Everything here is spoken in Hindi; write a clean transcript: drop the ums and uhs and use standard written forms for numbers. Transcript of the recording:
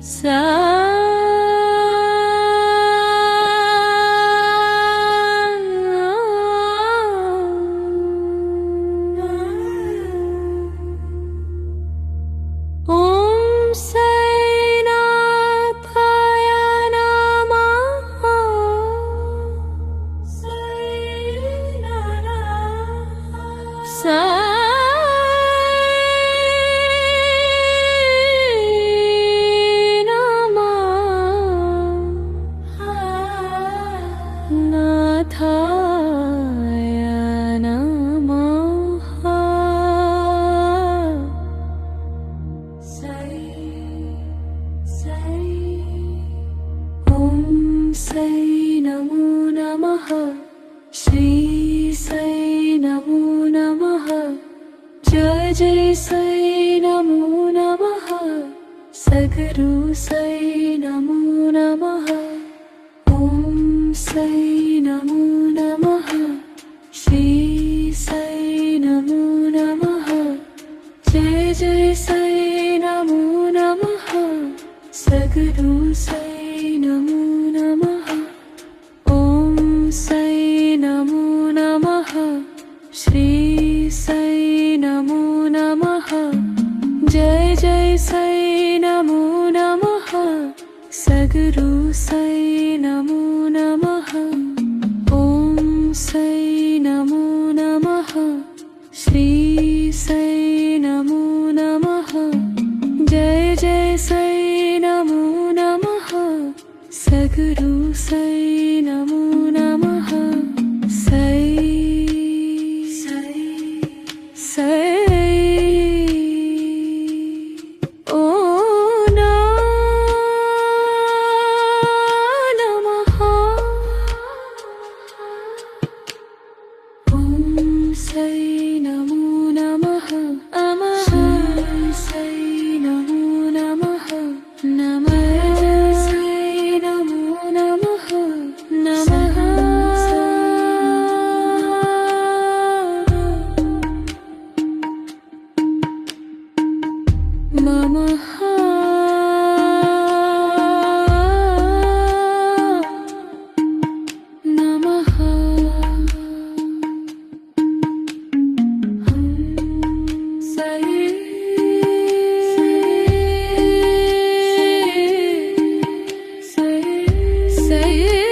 सा ओम सैनाथाय नमः। नाथाय नमः। ओम सै नमो नमः। श्री सै नमो नमः। जय जय सै नमो नमः। सद्गुरु सै नमो नमः। ओम सै नमो नमः। श्री सै नमो नमः। जय जय सै नमो नमः। सद्गुरु सै नमो नमः। ओम सै नमो नमः। श्री सै नमो नमः। जय जय सै नमो नमः। सद्गुरु सै नमो नमः। ओम सै नमो नमः। श्री सै नमो नमः। जय जय सै नमो नमः। सद्गुरु सै नमो नमः। सै सै ओ नमः। ओम सै नमो नमः। सै नमो नमः। नमः सै नमो नमः। नमः नमः। नमः सै सै सै